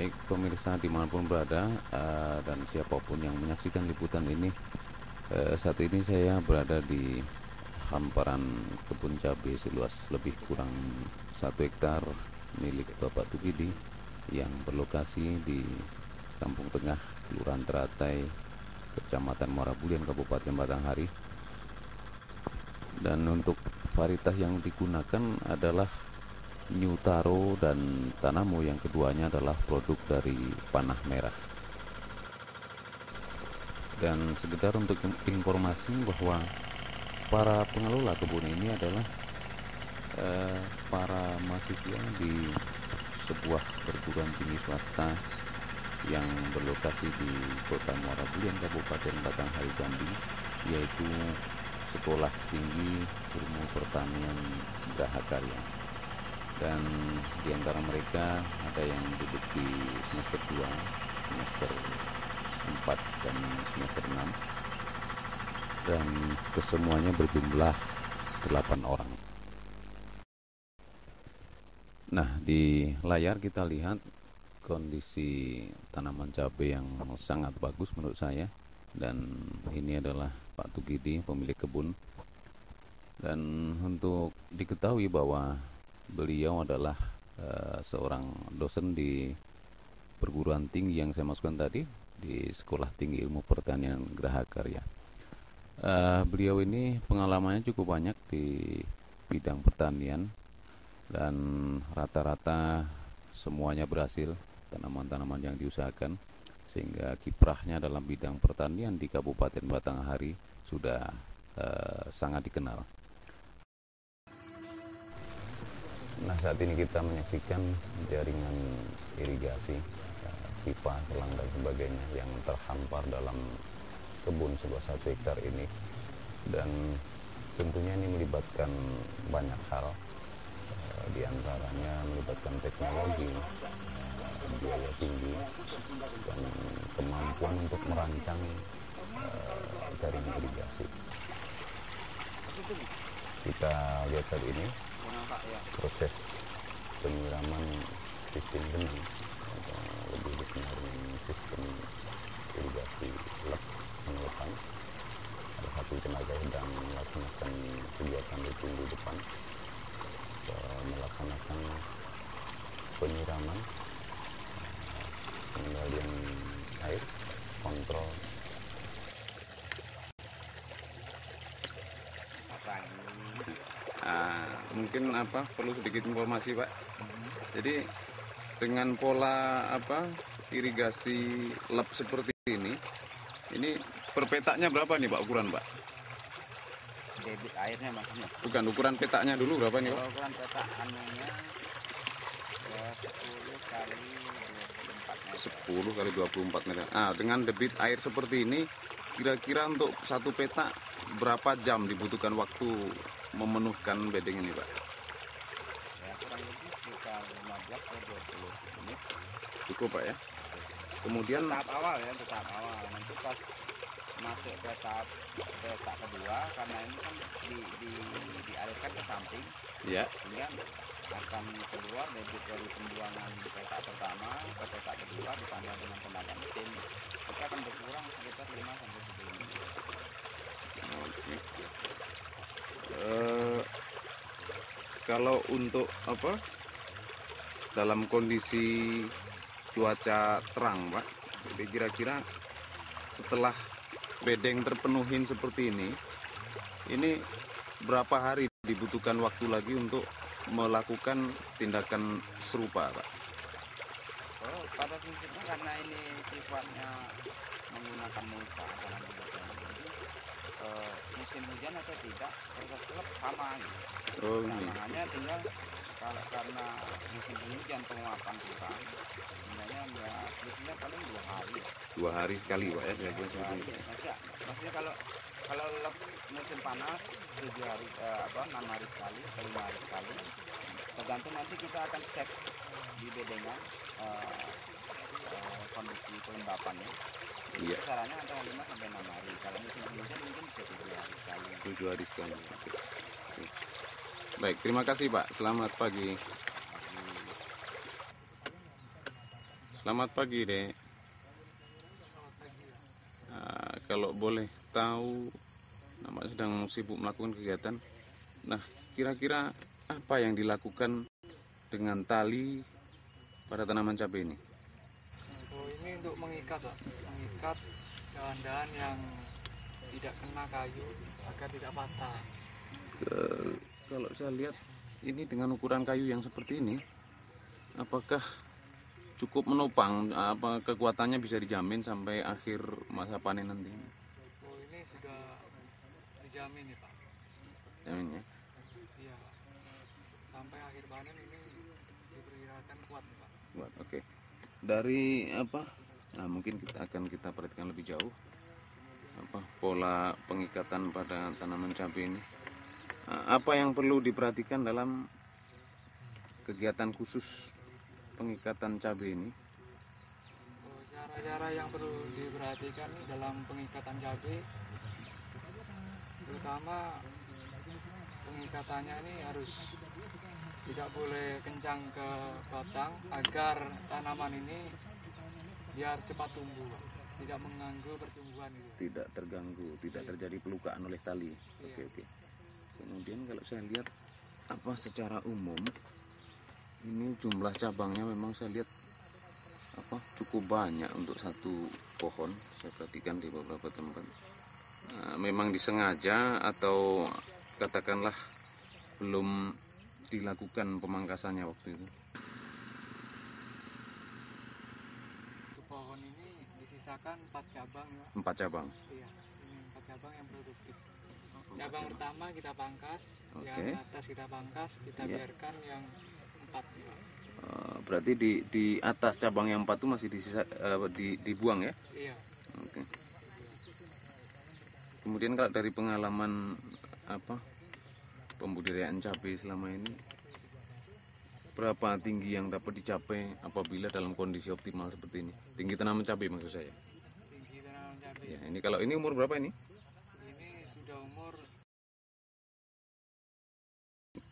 Baik pemirsa dimanapun berada dan siapapun yang menyaksikan liputan ini, saat ini saya berada di hamparan kebun cabai seluas lebih kurang 1 hektar milik Bapak Tugidi yang berlokasi di Kampung Tengah, Kelurahan Teratai, Kecamatan Muara Bulian, Kabupaten Batanghari. Dan untuk varietas yang digunakan adalah New Taro dan Tanamo, yang keduanya adalah produk dari Panah Merah. Dan sekedar untuk informasi bahwa para pengelola kebun ini adalah para mahasiswa di sebuah perguruan tinggi swasta yang berlokasi di Kota Muara Bulian, Kabupaten Batanghari, Jambi, yaitu Sekolah Tinggi Ilmu Pertanian Grahakarya. Dan di antara mereka ada yang duduk di semester 2, semester 4, dan semester 6, dan kesemuanya berjumlah 8 orang. Nah, di layar kita lihat kondisi tanaman cabai yang sangat bagus menurut saya. Dan ini adalah Pak Tugidi, pemilik kebun. Dan untuk diketahui bahwa beliau adalah seorang dosen di perguruan tinggi yang saya masukkan tadi, di Sekolah Tinggi Ilmu Pertanian Grahakarya. Beliau ini pengalamannya cukup banyak di bidang pertanian, dan rata-rata semuanya berhasil tanaman-tanaman yang diusahakan, sehingga kiprahnya dalam bidang pertanian di Kabupaten Batanghari sudah sangat dikenal. Nah, saat ini kita menyaksikan jaringan irigasi, pipa, selang dan sebagainya yang terhampar dalam kebun seluas 1 hektar ini. Dan tentunya ini melibatkan banyak hal, di antaranya melibatkan teknologi, biaya tinggi, dan kemampuan untuk merancang jaringan irigasi. Kita lihat saat ini proses penyiraman sistem genang, atau lebih dikenal dengan sistem irigasi lep pengelopan. Ada satu tenaga sedang melaksanakan kegiatan rutin di depan, melaksanakan penyiraman, pengendalian air, kontrol. Mungkin perlu sedikit informasi, Pak. Jadi dengan pola irigasi lep seperti ini per petaknya berapa nih Pak, ukuran Pak? Debit airnya maksudnya? Bukan, ukuran petaknya dulu berapa nih Pak? Ukuran petak anunya 10 kali 24 meter. 10 kali 24 meter. Dengan debit air seperti ini, kira-kira untuk satu petak berapa jam dibutuhkan waktu memenuhkan bedeng ini Pak? Ya, kurang lebih sekitar 15 ke 20 menit. Cukup Pak ya? Kemudian tahap awal. Nanti pas masuk ke tahap petak kedua, karena ini kan dialirkan ke samping, ya, sehingga akan keluar debit dari pembuangan petak pertama ke petak kedua ditambah dengan tenaga mesin, itu akan berkurang sekitar 5 sampai 10 menit. Oke. Kalau untuk dalam kondisi cuaca terang Pak, jadi kira-kira setelah bedeng terpenuhin seperti ini berapa hari dibutuhkan waktu lagi untuk melakukan tindakan serupa Pak? Pada prinsipnya karena ini sifatnya menggunakan mulsa dalam bedeng, jadi musim hujan atau tidak proses lep sama gitu. Hanya tinggal karena musim hujan penguapan kurang, sebenarnya ya biasanya paling 2 hari. 2 hari sekali Pak ya? Maksudnya kalau lep musim panas 7 hari 6 hari sekali, 5 hari sekali. Tergantung nanti kita akan cek di bedengan kondisi kelembapannya. Iya. Caranya antara 5 sampai 6 hari. Kalau musim hujan mungkin bisa 7 hari sekali. 7 hari sekali. Baik, terima kasih Pak. Selamat pagi. Selamat pagi, Dek. Selamat pagi ya. Kalau boleh tahu, Nama sedang sibuk melakukan kegiatan. Nah, kira-kira apa yang dilakukan dengan tali pada tanaman cabai ini? Oh, ini untuk mengikat, Pak. Mengikat dahan-dahan yang tidak kena kayu agar tidak patah. Kalau saya lihat ini dengan ukuran kayu yang seperti ini, apakah cukup menopang? Apa kekuatannya bisa dijamin sampai akhir masa panen nanti? Oh, ini sudah dijamin nih, Pak. Jamin ya. Iya, Pak. Sampai akhir panen ini diperkirakan kuat nih, Pak. Buat oke. Dari apa? Nah, mungkin kita perhatikan lebih jauh pola pengikatan pada tanaman cabai ini. Apa yang perlu diperhatikan dalam kegiatan khusus pengikatan cabai ini? Oh, cara-cara yang perlu diperhatikan nih dalam pengikatan cabai, terutama pengikatannya ini harus tidak boleh kencang ke batang agar tanaman ini biar cepat tumbuh, Pak. Tidak mengganggu pertumbuhan itu. Tidak terganggu, tidak terjadi pelukaan oleh tali. Iya. Oke. Kemudian kalau saya lihat secara umum ini jumlah cabangnya memang saya lihat cukup banyak untuk satu pohon. Saya perhatikan di beberapa tempat. Memang disengaja atau katakanlah belum dilakukan pemangkasannya waktu itu. Untuk pohon ini disisakan 4 cabang ya. 4 cabang. Iya, ini 4 cabang yang produktif. Cabang pertama kita pangkas, Oke. yang atas kita pangkas, kita Iya. biarkan yang 4 ya. Berarti di atas cabang yang 4 itu masih dibuang ya? Iya. Oke. Kemudian kalau dari pengalaman pembudidayaan cabai selama ini, berapa tinggi yang dapat dicapai apabila dalam kondisi optimal seperti ini? Tinggi tanaman cabai maksud saya. Tinggi tanaman cabai. Ya, ini kalau ini umur berapa ini? Ini sudah umur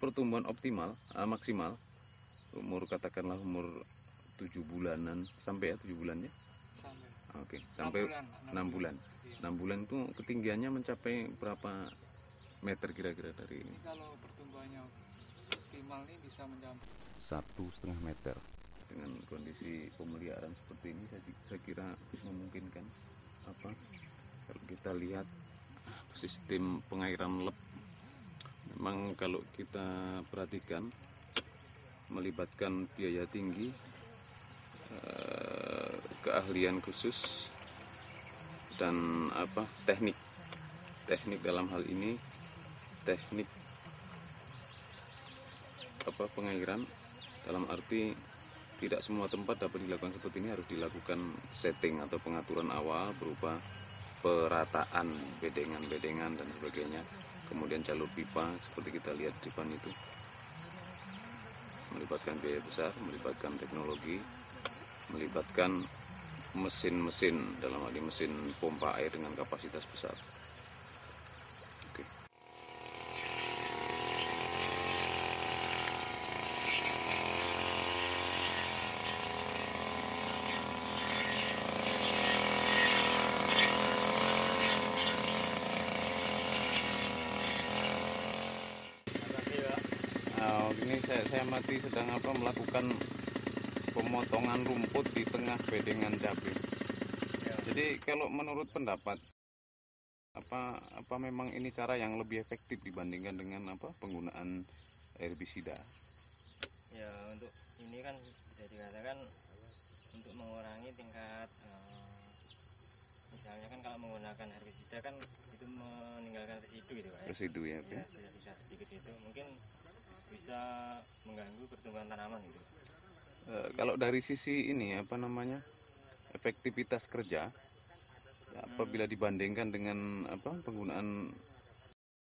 Pertumbuhan optimal, maksimal umur katakanlah umur 7 bulanan sampai 7 bulan ya? sampai Oke, 6 sampai bulan, Pak, 6 bulan. Iya. 6 bulan itu ketinggiannya mencapai berapa meter kira-kira dari ini? Ini kalau pertumbuhannya optimal ini bisa mencapai 1,5 meter. Dengan kondisi pemeliharaan seperti ini saya kira memungkinkan kalau kita lihat sistem pengairan lep, memang kalau kita perhatikan melibatkan biaya tinggi, keahlian khusus, dan teknik dalam hal ini teknik pengairan, dalam arti tidak semua tempat dapat dilakukan seperti ini. Harus dilakukan setting atau pengaturan awal berupa perataan bedengan dan sebagainya, kemudian jalur pipa seperti kita lihat di depan itu, melibatkan biaya besar, melibatkan teknologi, melibatkan mesin-mesin, dalam hal ini mesin pompa air dengan kapasitas besar. Oke. Ini saya amati sedang melakukan pemotongan rumput di tengah bedengan cabai. ya. Jadi kalau menurut pendapat apa memang ini cara yang lebih efektif dibandingkan dengan penggunaan herbisida? Ya, untuk ini kan bisa dikatakan untuk mengurangi tingkat misalnya kan kalau menggunakan herbisida kan itu meninggalkan residu gitu Pak ya. Residu ya, Pak. Ya, sisa sedikit itu mungkin bisa mengganggu pertumbuhan tanaman gitu. Kalau dari sisi ini efektivitas kerja, apabila dibandingkan dengan penggunaan